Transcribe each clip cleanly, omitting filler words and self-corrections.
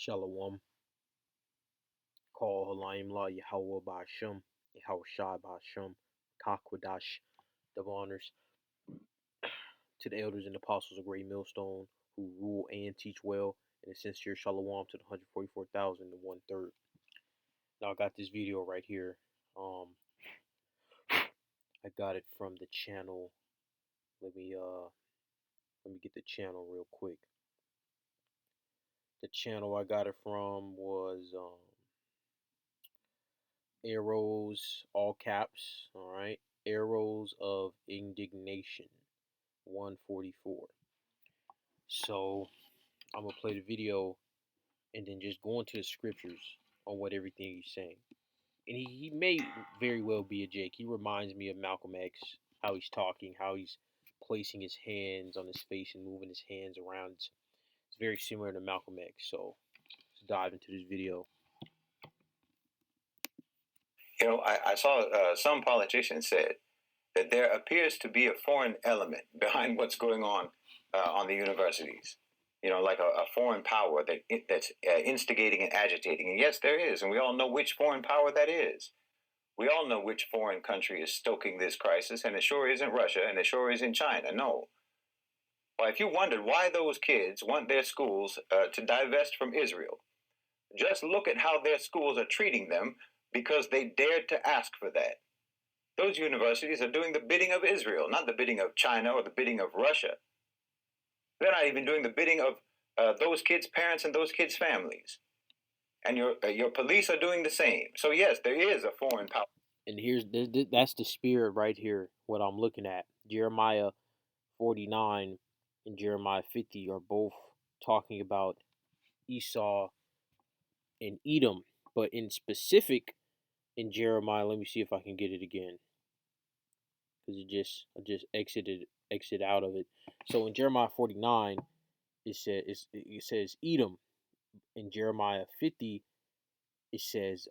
Shalom, call Halayim La Yahweh Ba'ashem, Yahweh Shai Ba'ashem, Kakwadash, the honors to the elders and apostles of Great Millstone who rule and teach well, and a sincere shalom to the 144,000 and one third. Now I got this video right here. I got it from the channel. Let me get the channel real quick. The channel I got it from was Arrows, all caps, all right. Arrows of Indignation 144. So I'm gonna play the video and then just go into the scriptures on what everything he's saying. And he may very well be a Jake. He reminds me of Malcolm X, how he's talking, how he's placing his hands on his face and moving his hands around. It's very similar to Malcolm X. So let's dive into this video. You know, I saw some politicians said that there appears to be a foreign element behind what's going on the universities. You know, like a foreign power that's instigating and agitating. And yes, there is. And we all know which foreign power that is. We all know which foreign country is stoking this crisis. And it sure isn't Russia. And it sure isn't China. No. Well, if you wondered why those kids want their schools to divest from Israel, just look at how their schools are treating them because they dared to ask for that. Those universities are doing the bidding of Israel, not the bidding of China or the bidding of Russia. They're not even doing the bidding of those kids' parents and those kids' families. And your police are doing the same. So yes, there is a foreign power. And that's the spirit right here, what I'm looking at. Jeremiah 49 and Jeremiah 50 are both talking about Esau and Edom. But in specific, in Jeremiah, let me see if I can get it again, because I just exit out of it. So in Jeremiah 49, it says Edom. In Jeremiah 50, it says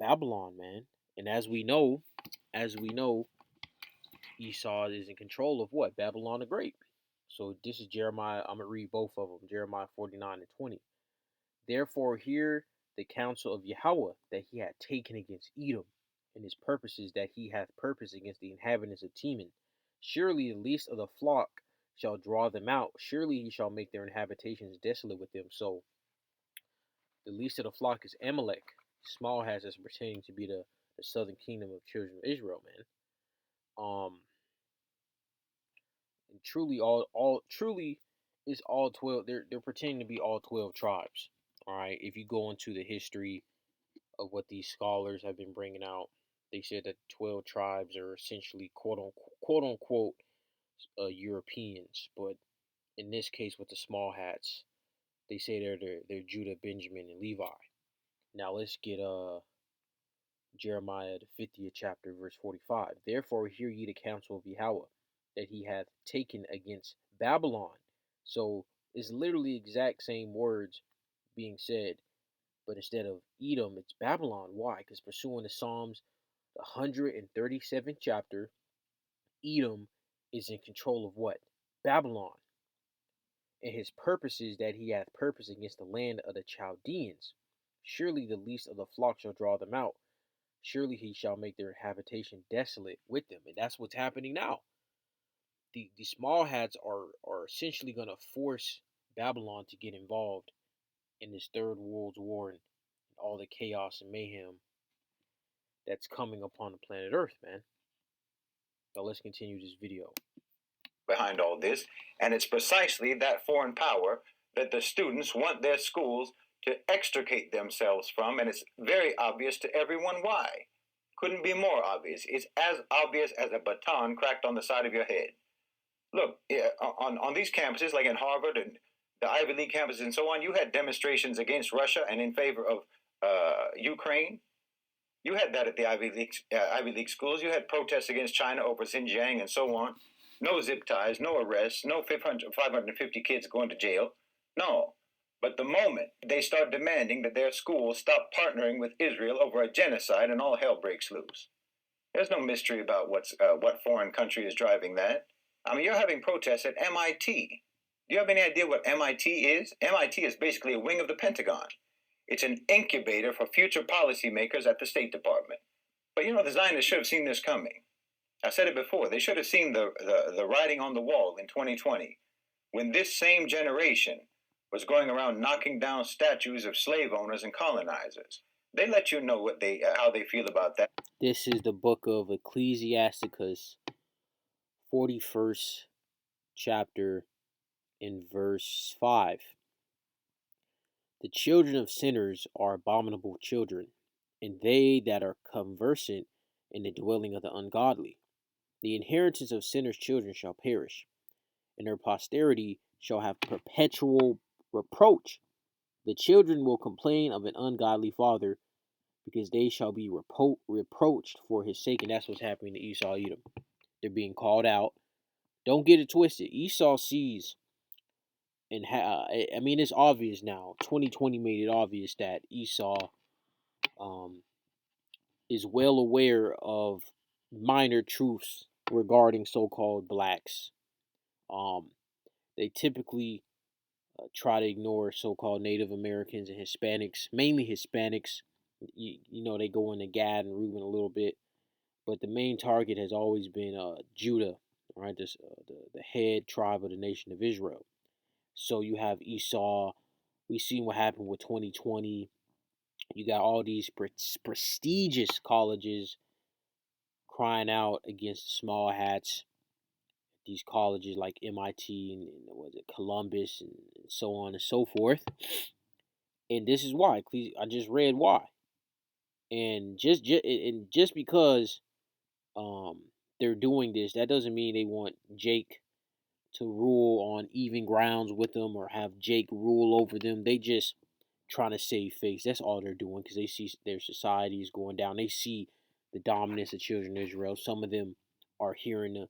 Babylon, man. And as we know, Esau is in control of what? Babylon the Great. So this is Jeremiah. I'm gonna read both of them. Jeremiah 49 and 20. Therefore hear the counsel of Yahweh that he had taken against Edom, and his purposes that he hath purposed against the inhabitants of Teman. Surely the least of the flock shall draw them out. Surely he shall make their inhabitations desolate with them. So the least of the flock is Amalek. Small has as pertaining to be the southern kingdom of children of Israel, man. And truly is all 12. They're pretending to be all 12 tribes. All right. If you go into the history of what these scholars have been bringing out, they said that 12 tribes are essentially quote unquote Europeans, but in this case with the small hats, they say they're Judah, Benjamin, and Levi. Now let's get Jeremiah the 50th chapter, verse 45. Therefore hear ye the counsel of Yahweh that he hath taken against Babylon. So it's literally exact same words being said, but instead of Edom, it's Babylon. Why? Because pursuing the Psalms, the 137th chapter, Edom is in control of what? Babylon. And his purposes that he hath purposed against the land of the Chaldeans. Surely the least of the flock shall draw them out. Surely he shall make their habitation desolate with them. And that's what's happening now. The small hats are essentially going to force Babylon to get involved in this third world war and all the chaos and mayhem that's coming upon the planet Earth, man. So let's continue this video. Behind all this, and it's precisely that foreign power that the students want their schools to extricate themselves from, and it's very obvious to everyone why. Couldn't be more obvious. It's as obvious as a baton cracked on the side of your head. Look, on these campuses, like in Harvard and the Ivy League campuses and so on, you had demonstrations against Russia and in favor of Ukraine. You had that at the Ivy League schools. You had protests against China over Xinjiang and so on. No zip ties, no arrests, no 550 kids going to jail. No. But the moment they start demanding that their schools stop partnering with Israel over a genocide, and all hell breaks loose. There's no mystery about what foreign country is driving that. I mean, you're having protests at MIT. Do you have any idea what MIT is? MIT is basically a wing of the Pentagon. It's an incubator for future policymakers at the State Department. But the Zionists should have seen this coming. I said it before. They should have seen the writing on the wall in 2020 when this same generation was going around knocking down statues of slave owners and colonizers. They let you know how they feel about that. This is the book of Ecclesiasticus, 41st chapter, in verse 5. The children of sinners are abominable children, and they that are conversant in the dwelling of the ungodly. The inheritance of sinners' children shall perish, and their posterity shall have perpetual reproach. The children will complain of an ungodly father, because they shall be reproached for his sake. And that's what's happening to Esau, Edom. They're being called out. Don't get it twisted. Esau sees, and it's obvious now. 2020 made it obvious that Esau is well aware of minor truths regarding so-called blacks. They typically try to ignore so-called Native Americans and Hispanics, mainly Hispanics. They go into Gad and Reuben a little bit, but the main target has always been Judah, right? This the head tribe of the nation of Israel. So you have Esau. We seen what happened with 2020. You got all these prestigious colleges crying out against the small hats. These colleges like MIT and Columbus and so on and so forth. And this is why. I just read why. And just because they're doing this, that doesn't mean they want Jake to rule on even grounds with them or have Jake rule over them. They just trying to save face. That's all they're doing, because they see their societies going down. They see the dominance of children of Israel. Some of them are hearing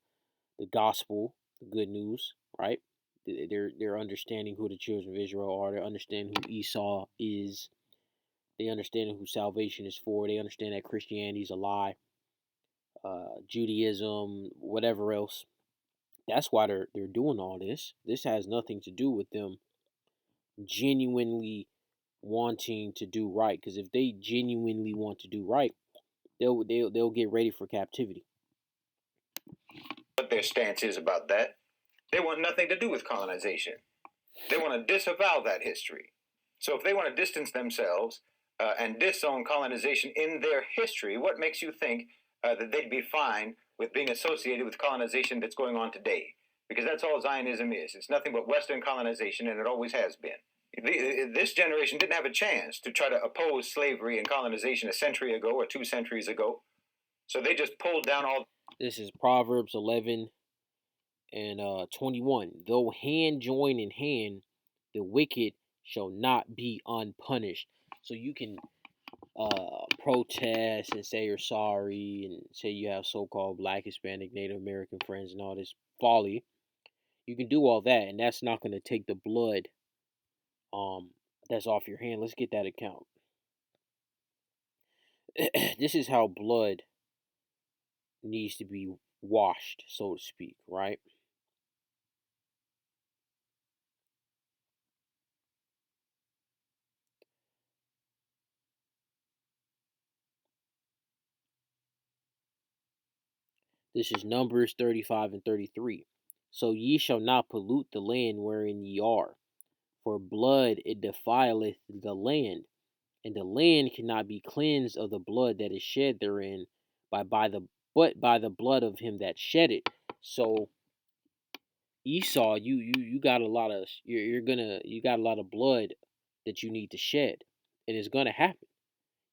the gospel, the good news, right? They're understanding who the children of Israel are. They're understanding who Esau is. They understand who salvation is for. They understand that Christianity is a lie. Judaism, whatever else. That's why they're doing all this. This has nothing to do with them genuinely wanting to do right. Because if they genuinely want to do right, they'll get ready for captivity. What their stance is about that. They want nothing to do with colonization. They want to disavow that history. So if they want to distance themselves and disown colonization in their history, what makes you think that they'd be fine with being associated with colonization that's going on today? Because that's all Zionism is. It's nothing but Western colonization, and it always has been. This generation didn't have a chance to try to oppose slavery and colonization a century ago or 2 centuries ago. So they just pulled down all. This is Proverbs 11 and 21. Though hand join in hand, the wicked shall not be unpunished. So you can protest and say you're sorry and say you have so-called Black, Hispanic, Native American friends and all this folly. You can do all that, and that's not going to take the blood that's off your hand. Let's get that account. This is how blood needs to be washed, so to speak, right? This is Numbers 35 and 33. So ye shall not pollute the land wherein ye are, for blood it defileth the land, and the land cannot be cleansed of the blood that is shed therein, but by the blood of him that shed it. So Esau, you got a lot of you got a lot of blood that you need to shed, and it's gonna happen.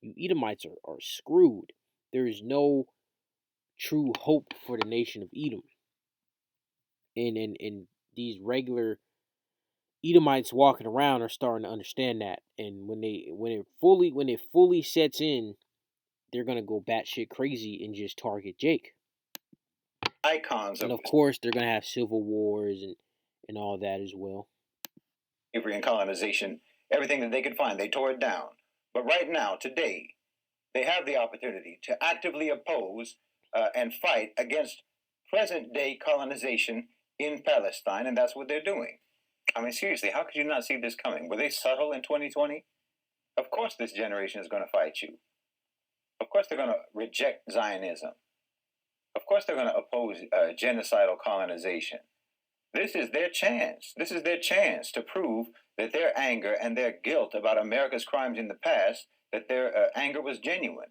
You Edomites are screwed. There is no true hope for the nation of Edom. And these regular Edomites walking around are starting to understand that. And when it fully sets in, they're gonna go batshit crazy and just target Jake. Icons and of course they're gonna have civil wars and all that as well. Slavery and colonization, everything that they could find, they tore it down. But right now, today, they have the opportunity to actively oppose and fight against present-day colonization in Palestine, and that's what they're doing. I mean, seriously, how could you not see this coming? Were they subtle in 2020? Of course, this generation is going to fight you. Of course, they're going to reject Zionism. Of course, they're going to oppose genocidal colonization. This is their chance. This is their chance to prove that their anger and their guilt about America's crimes in the past, that their anger was genuine.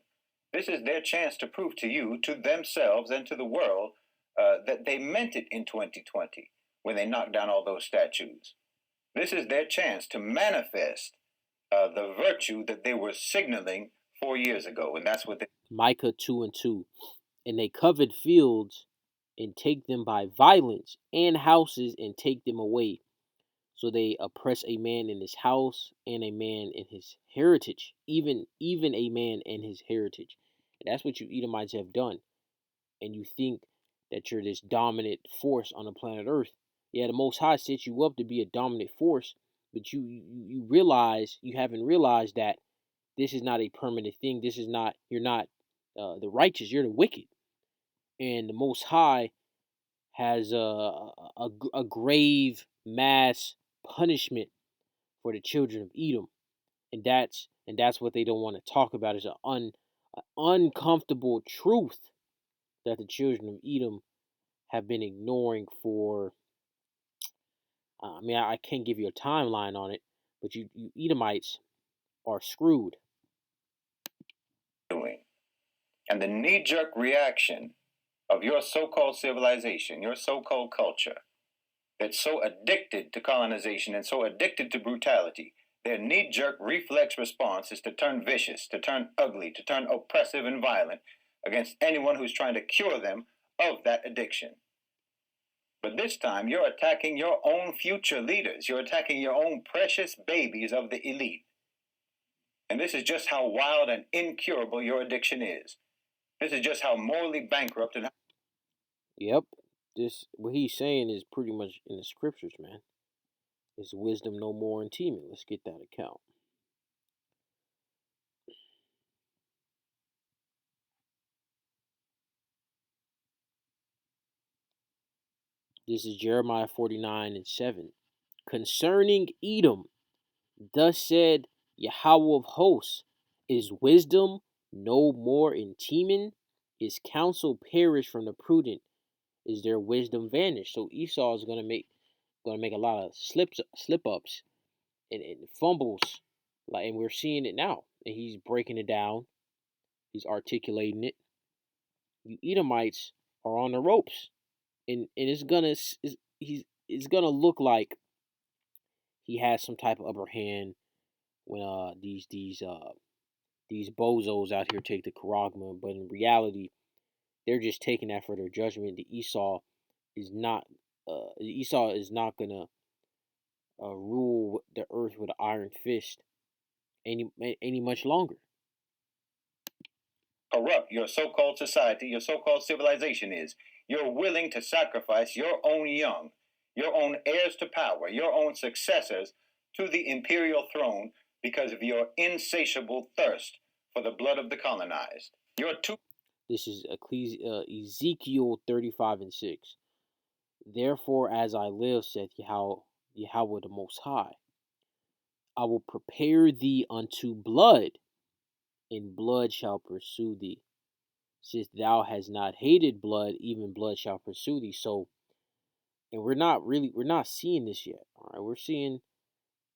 This is their chance to prove to you, to themselves, and to the world that they meant it in 2020 when they knocked down all those statues. This is their chance to manifest the virtue that they were signaling 4 years ago, and that's what they. Micah 2:2. And they covered fields and take them by violence, and houses and take them away. So they oppress a man in his house and a man in his heritage, even a man in his heritage. And that's what you Edomites have done. And you think that you're this dominant force on the planet Earth. Yeah, the Most High set you up to be a dominant force, but you realize you haven't realized that this is not a permanent thing. This is not you're not the righteous. You're the wicked, and the Most High has a grave mass punishment for the children of Edom, and that's what they don't want to talk about is an uncomfortable truth that the children of Edom have been ignoring for. I can't give you a timeline on it, but you Edomites are screwed. And the knee-jerk reaction of your so-called civilization, your so-called culture, that's so addicted to colonization and so addicted to brutality, their knee-jerk reflex response is to turn vicious, to turn ugly, to turn oppressive and violent against anyone who's trying to cure them of that addiction. But this time, you're attacking your own future leaders. You're attacking your own precious babies of the elite. And this is just how wild and incurable your addiction is. This is just how morally bankrupt and. Yep, this what he's saying is pretty much in the scriptures, man. It's wisdom no more in teeming. Let's get that account. This is Jeremiah 49:7. Concerning Edom, thus said Yahweh of hosts, is wisdom no more in Teman? Is counsel perished from the prudent? Is their wisdom vanished? So Esau is gonna make a lot of slip ups and fumbles, and we're seeing it now. And he's breaking it down. He's articulating it. You Edomites are on the ropes, and it's gonna look like he has some type of upper hand when these bozos out here take the charagma, but in reality, they're just taking that for their judgment. Esau is not gonna rule the earth with an iron fist any much longer. Corrupt your so-called society, your so-called civilization is. You're willing to sacrifice your own young, your own heirs to power, your own successors to the imperial throne because of your insatiable thirst for the blood of the colonized. This is Ezekiel 35:6. Therefore, as I live, saith Yahweh the Most High, I will prepare thee unto blood, and blood shall pursue thee. Since thou hast not hated blood, even blood shall pursue thee. So, and we're not seeing this yet. All right, we're seeing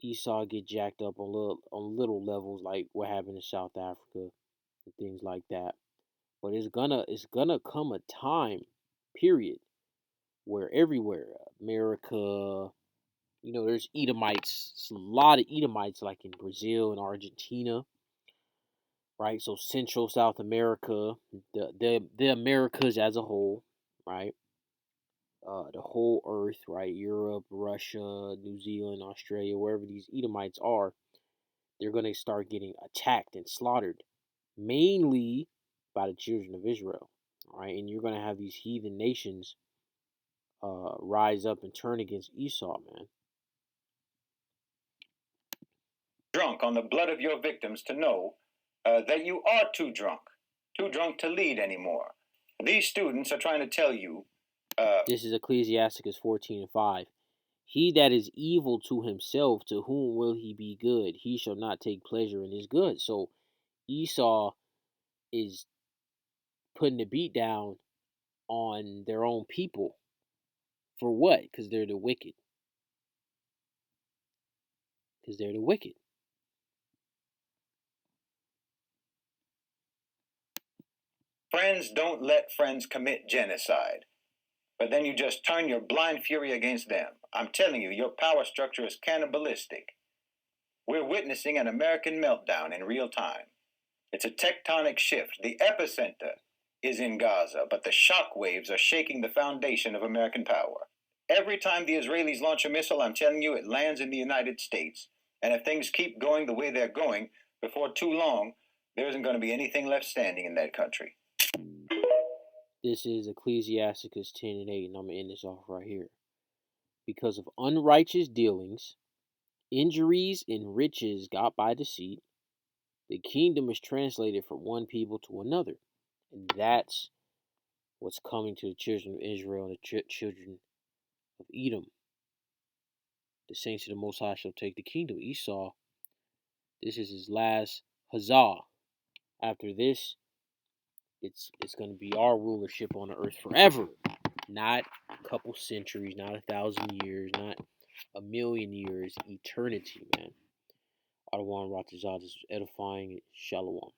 Esau get jacked up on little levels, like what happened in South Africa and things like that. But it's gonna come a time, period, where everywhere, America, there's Edomites. It's a lot of Edomites, like in Brazil and Argentina, right? So Central South America, the Americas as a whole, right? The whole earth, right? Europe, Russia, New Zealand, Australia, wherever these Edomites are, they're going to start getting attacked and slaughtered, mainly by the children of Israel, right? And you're going to have these heathen nations rise up and turn against Esau, man. Drunk on the blood of your victims to know that you are too drunk to lead anymore. These students are trying to tell you. This is Ecclesiasticus 14:5. He that is evil to himself, to whom will he be good? He shall not take pleasure in his good. So Esau is putting the beat down on their own people. For what? Because they're the wicked. Because they're the wicked. Friends don't let friends commit genocide, but then you just turn your blind fury against them. I'm telling you, your power structure is cannibalistic. We're witnessing an American meltdown in real time. It's a tectonic shift. The epicenter is in Gaza, but the shock waves are shaking the foundation of American power. Every time the Israelis launch a missile, I'm telling you, it lands in the United States. And if things keep going the way they're going, before too long, there isn't going to be anything left standing in that country. This is Ecclesiasticus 10 and 8, and I'm going to end this off right here. Because of unrighteous dealings, injuries, and riches got by deceit, the kingdom is translated from one people to another. And that's what's coming to the children of Israel and the children of Edom. The saints of the Most High shall take the kingdom. Esau, this is his last huzzah. After this, it's going to be our rulership on the earth forever. Not a couple centuries, not 1,000 years, not a million years, eternity, man. Adawan Ratazah, this is edifying. Shalom.